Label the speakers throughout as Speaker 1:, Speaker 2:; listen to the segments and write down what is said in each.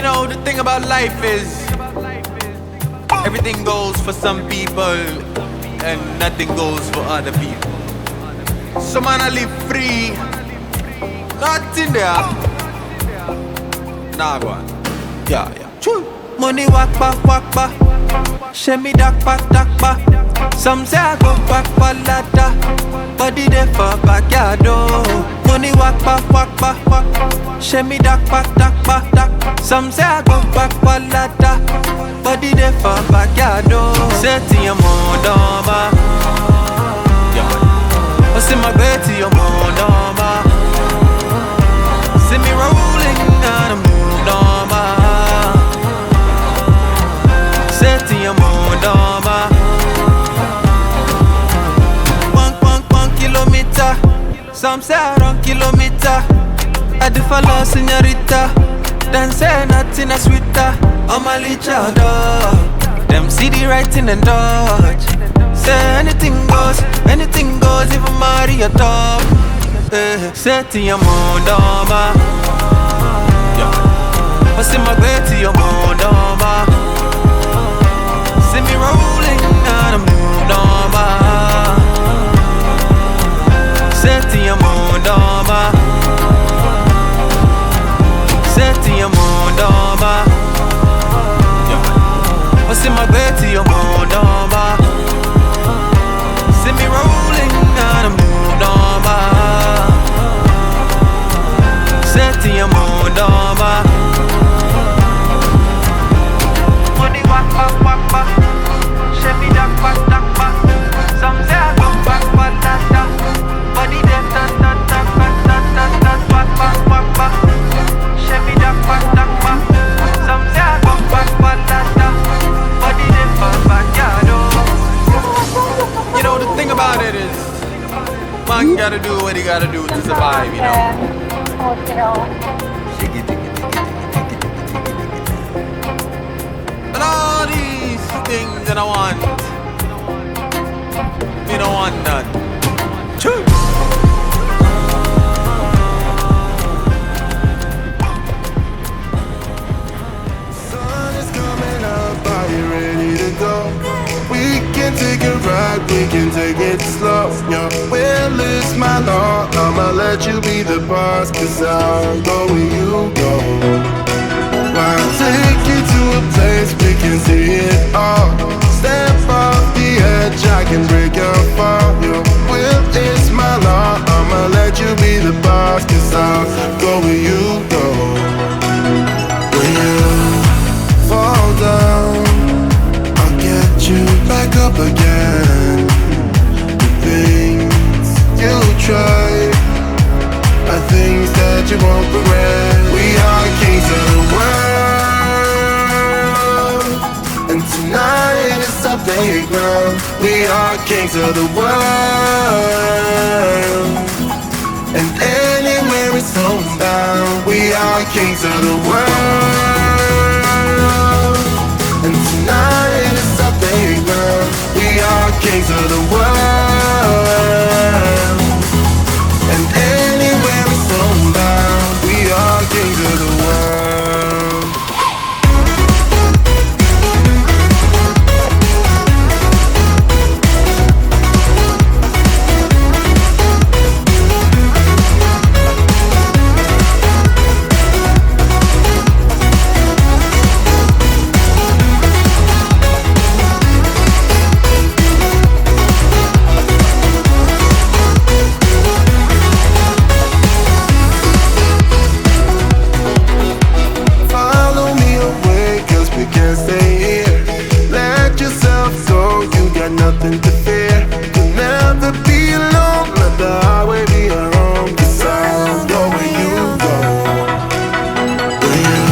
Speaker 1: You know, the thing about life is everything goes for some people and nothing goes for other people. Some man I live free, nothing there. Nah, go on. Yeah. Choo. Money walk back. Shemi dak back. Some say I go back ladder, body there for backyard. Money walk back. Shemi dak back. Some say I go back ladder, body there for backyard. Say to your mondoma, yeah. Say my way to your mondoma. See me rolling on a mondoma. Say to your mondoma. 1 kilometer. Some say around kilometer. I do follow señorita. Then say nothing is sweeter. I'm a lichado. Them see the writing and dodge. Say anything goes, even Maria top. Say to your mondoma, yeah. I see my way to your mondoma. See me rolling on a mondoma. Say to your mondoma. Say to your mondoma, yeah. I see my way to your mondoma. See me rolling on a mondoma. Say to your mondoma. Money walk. Shemi dak back. Some say I go back ladder, body there back. Shemi dak back. Some say I go back ladder, body there for backyard. You know the thing about it is, man gotta do what he gotta do to survive. You know. And all these things that I want, me don't want none. Choo.
Speaker 2: Sun is coming up, are you ready to go? We can take a ride, we can take it slow. Your will is my law, I'ma let you be the boss, 'cause I'll go where you go. I'll take you to a place we can see it all. Step off the edge, I can break your fall. Your will is my law, I'ma let you be the boss, 'cause I'll go where you go. When you fall down, I'll get you back up again. The things you try are things that you won't regret. We are kings of the world, and tonight is our playground. We are kings of the world, and anywhere it's homebound. We are kings of the world, and tonight is our playground. We are kings of the world, and anywhere it's homebound. We are kings of the world. Nothing to fear. You'll never be alone. Let the highway be your home. 'Cause I'll go where you go. When you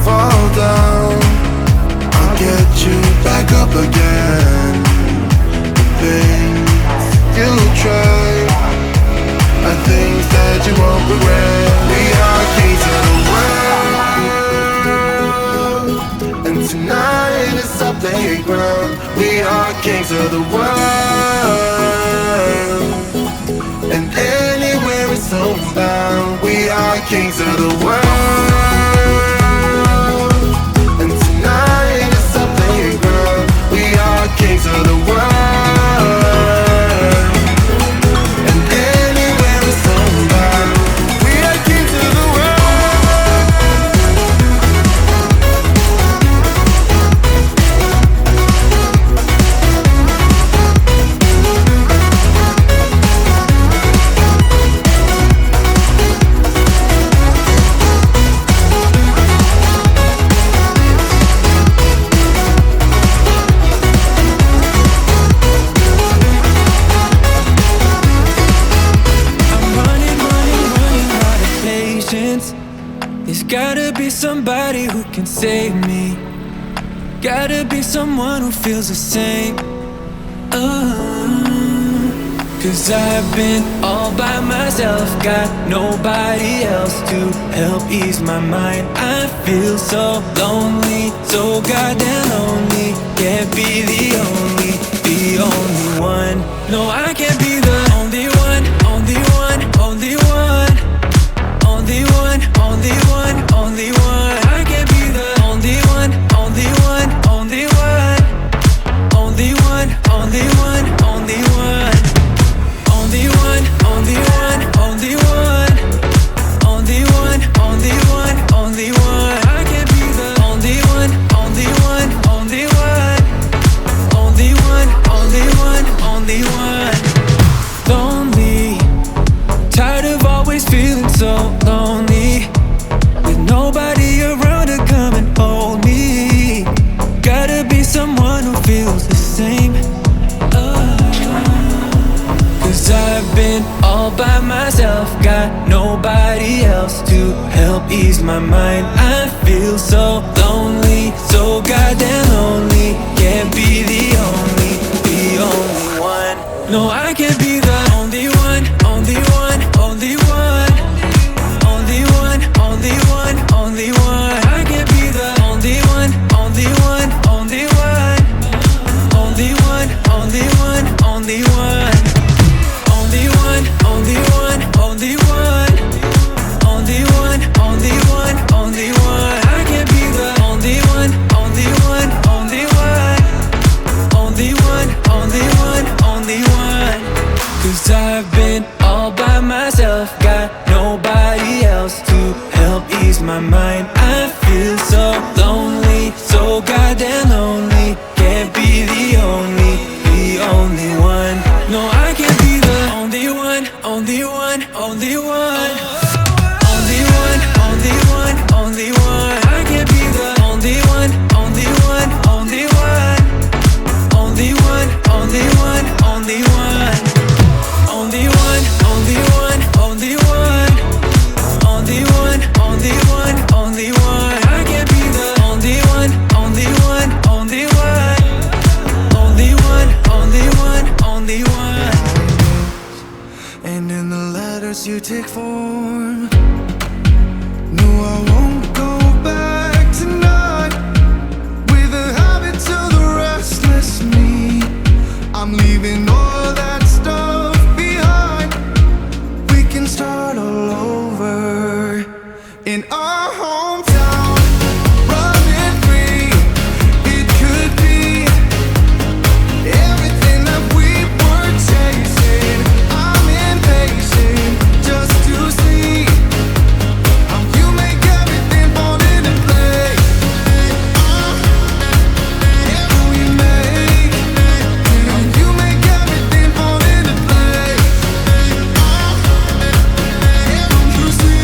Speaker 2: fall down, I'll get you back up again. The things you try are things that you won't regret. We are kings of the world, and tonight is our playground. We are kings of the world, and anywhere it's homebound. We are kings of the world,
Speaker 1: patience. There's gotta be somebody who can save me. Gotta be someone who feels the same. Cause I've been all by myself, got nobody else to help ease my mind. I feel so lonely, so goddamn lonely. Can't be the only one. No, I can't be the only one, only one, only one. Only one, only one, only one. I can't be the only one, only one, only one. Only one, only one, only one. Only one, only one, only one. Only one, only one, only one. I can't be the only one, only one, only one. Only one, only one, only one. Lonely, tired of always feeling so lonely, with nobody around to come and hold me. Gotta be someone who feels the same. Cause I've been all by myself, got nobody else to help ease my mind. I feel so lonely, so goddamn lonely. Can't be the only one. No, I can't be the only one, only one, only one. Only one, only one, only one. I can't be the only one, only one, only one. Only one, only one, only one. Only one, only one, only one. Only one, only one, only one. I can't be the only one, only one, only one. Only one, only one, only one. Cause I've been all by myself, got nobody else to help ease my mind. I feel so lonely, so goddamn lonely. Can't be the only one. No, I can't be the only one, only one, only one. Only one, only one, only one. I can't be the only one, only one, only one. Only one, only one, only one. Only one, only one, only one. Only one, only one, only one. I can't be the only one, only one, only one. Only one, only one, only one.
Speaker 2: And in the letters you take form. No, I won't go back tonight. With the habits of the restless me, I'm leaving all that stuff behind. We can start all over in our hometown, running free. It could be everything that we were chasing. I'm impatient just to see how you make everything fall into place. How you make everything fall into place. You see,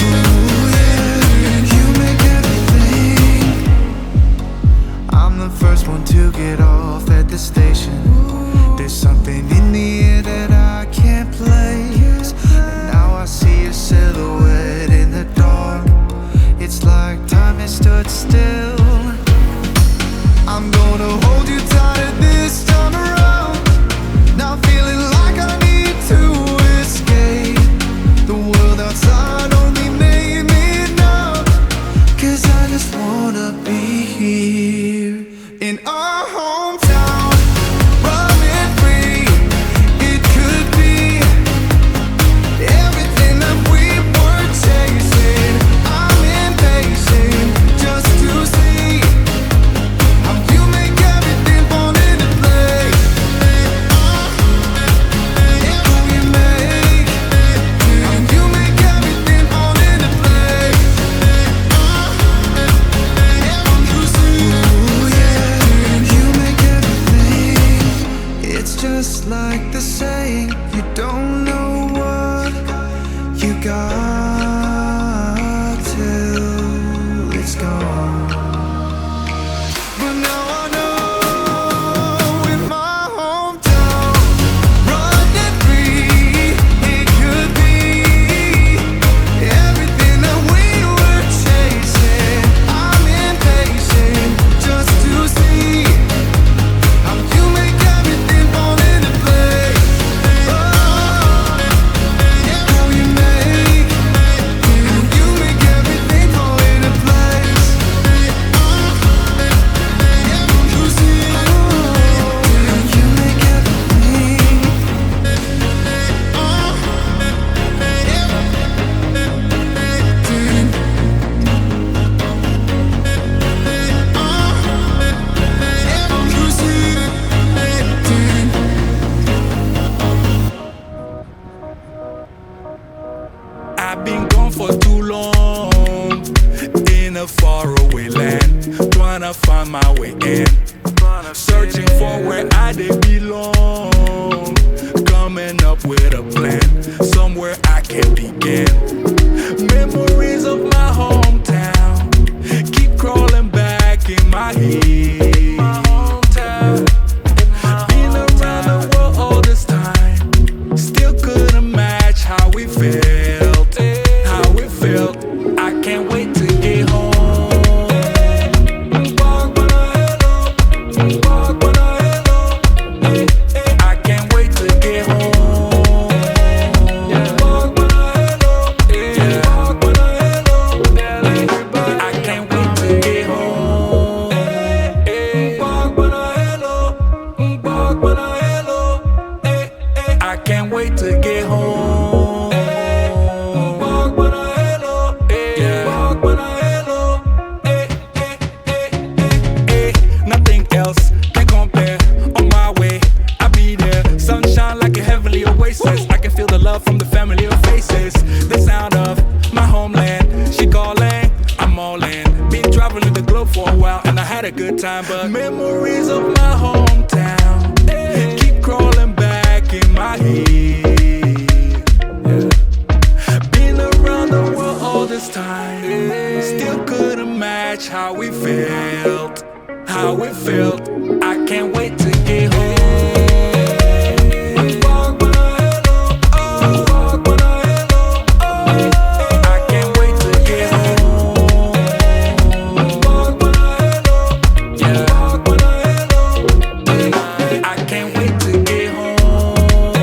Speaker 3: in a faraway land, trying to find my way in, searching for where I did belong, coming up with a plan, somewhere I can begin. Memories of my hometown keep crawling back in my head. Been around the world all this time, still couldn't match how we felt, how it felt. I can't wait to get home. I can't wait to get home. I can't wait to get home. I can't wait to get home. Nothing else can compare. On my way, I'll be there. Sunshine like a heavenly oasis. I can feel the love from the familiar faces. The sound of my homeland. She calling, I'm all in. Been traveling the globe for a while and I had a good time, but memories of my hometown keep crawling back in my head. Been around the world all this time, still couldn't match how we felt, how it felt. I can't wait to get home. I can't wait to get home. I can't wait to get home.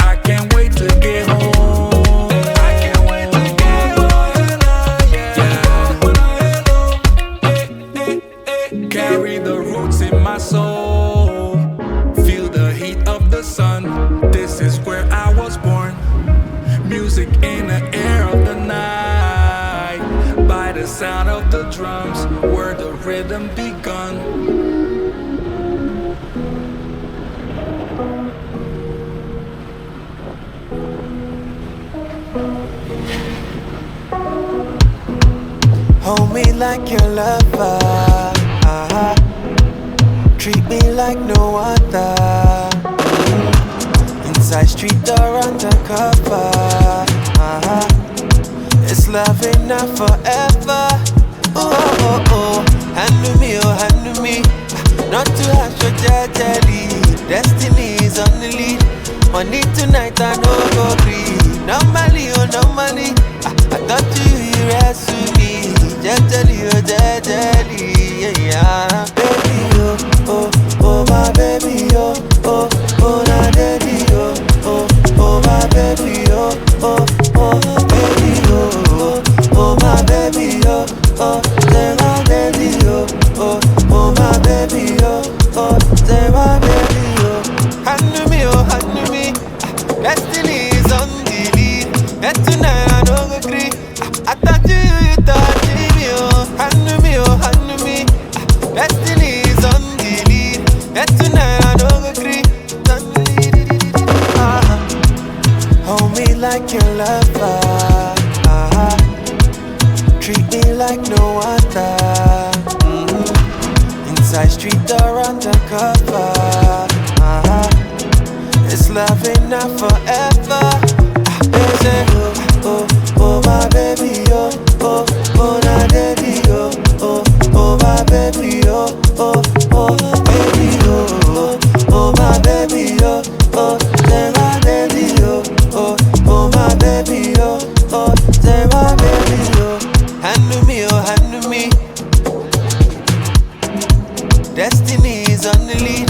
Speaker 3: I can't wait to get home. I can't wait to get home. Carry the roots in my soul. Feel the heat of the sun. This is where I was born. Music in the air of the night. By the sound of the drums, where the rhythm begun.
Speaker 1: Hold me like your lover, treat me like no other. Inside street or undercover, it's love enough forever. Oh, oh, oh, handle me, not to have your jelly. Destiny is on the lead. Money tonight I no go free. No money, oh no money. I thought you rest with me. Jelly, oh jelly, yeah. Baby, oh, oh, oh my baby, oh, oh, oh na daddy, oh, oh, oh my baby, oh, oh, oh baby, oh, oh, oh my baby, oh, oh, say my baby, oh, oh, oh my baby, oh, oh, say my baby, oh. Handle me, destiny is on the lead. And tonight I don't agree. I thought you thought me, oh. Handle me, destiny is on the lead. And tonight I don't agree. Hold me like your lover, treat me like no other. Inside street or undercover, it's love enough forever. They say, oh, oh, oh my baby, oh, oh, oh na daddy, oh, oh, oh my baby, oh, oh, oh baby, oh, oh, oh my baby, oh, oh, say my baby, oh, oh, oh my baby, oh, oh, say my baby, oh. Handle me, destiny is on the lead.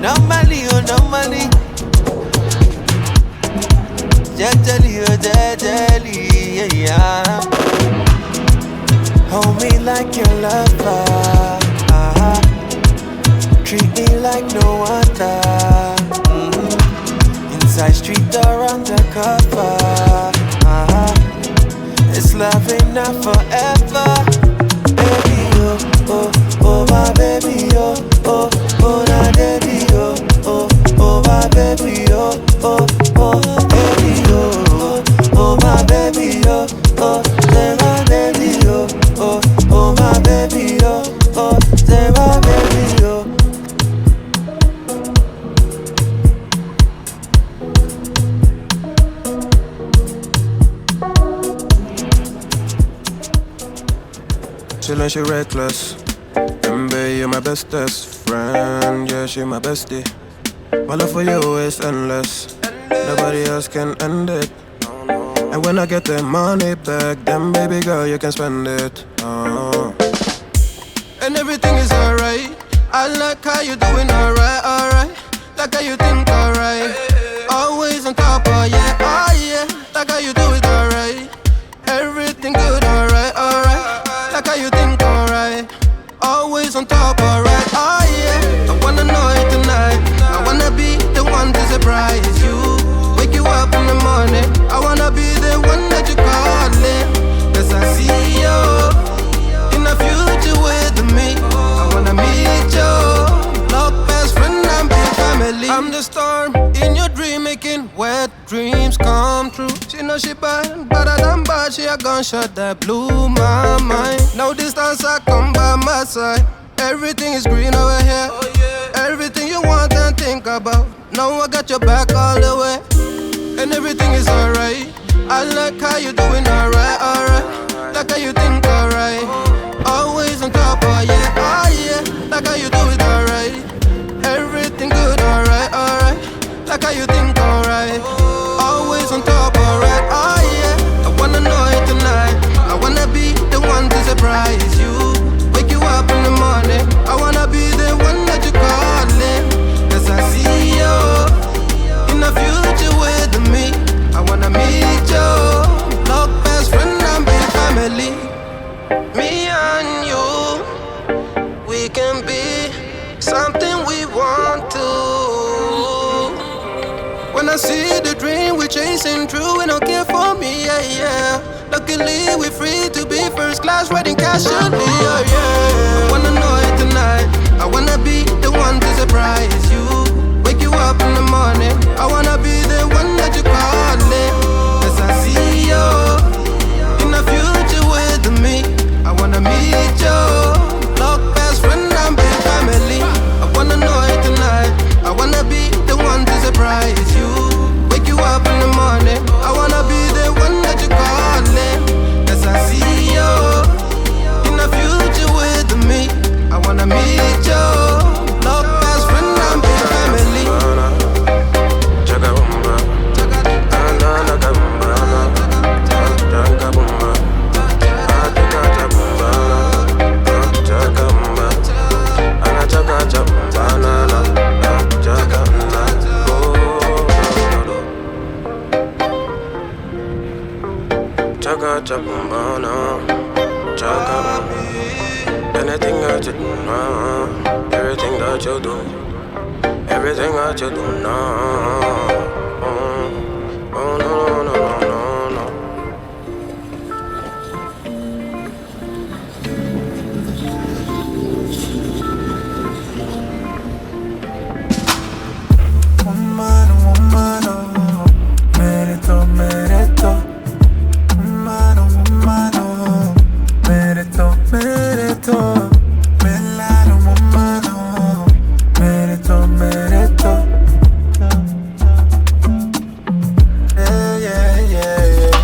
Speaker 1: No money, oh no money. Jelly, oh jelly, yeah. Hold me like your lover, treat me like no other. Inside street or undercover, it's love enough forever. Baby, oh, oh, oh my baby, oh, oh, oh na daddy, oh, oh, oh my baby, oh,
Speaker 2: chillin', she reckless. And babe, you're my bestest friend. Yeah, she my bestie. My love for you is endless. Nobody else can end it. And when I get the money back, then baby girl, you can spend it. And everything is alright. I like how you doing alright, alright. Like how you think alright. Always on top, oh yeah, oh yeah. Like how you do it alright. Everything good, alright, alright. Like how you think alright. Always on top, alright, oh yeah. I wanna know it tonight. I wanna be the one to surprise you. Wake you up in the morning. I wanna be the one that you calling. Cause I see you in the future with me. I wanna meet you. Love best friend and big family. I'm the storm in your dream, making wet dreams come true. She know she bad, but I done bad. She a gunshot that blew my mind. No distance, I come by my side. Everything is green over here. Everything you want and think about. Now I got your back all the way. And everything is alright. I like how you doing alright, alright. Like how you think alright. Always on top, oh yeah, oh yeah. Like how you do it alright. Everything good, alright, alright. Like how you think alright. Always on top, alright, oh yeah. I wanna know it tonight. I wanna be the one to surprise you. Wake you up in the morning. I wanna be the one that you calling. Cause I see you in the future with me. I wanna meet you. Love best friend and big family. Me and you, we can be something we want to. When I see the dream we're chasing true, and don't care for me, yeah, yeah. Luckily we're free to be first class, riding casually, yeah, yeah. I wanna know it tonight. I wanna be the one to surprise you. Wake you up in the morning. I wanna be the one that you calling. Cause I see you in the future with me. I wanna meet you. Love best friend and big family. I wanna know it tonight. I wanna be the one to surprise you. Wake you up in the morning. I wanna be the one that you calling. Cause I see you in the future with me. I wanna meet you. Love best friend and big family. Anything that you do now, everything that you do, everything that you do now. Oh no, no, no, no, no.
Speaker 4: Woman, woman, oh, merito, merito. Woman, woman, oh, merito, merito. Melano, woman, oh, merito, merito. Yeah, yeah, yeah, yeah.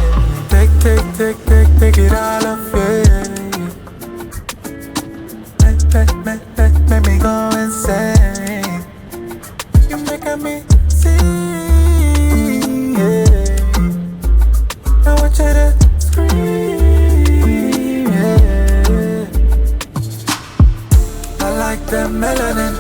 Speaker 4: Take it all of it. Make me go insane. You making me see, yeah. I want you to scream, yeah. I like that melanin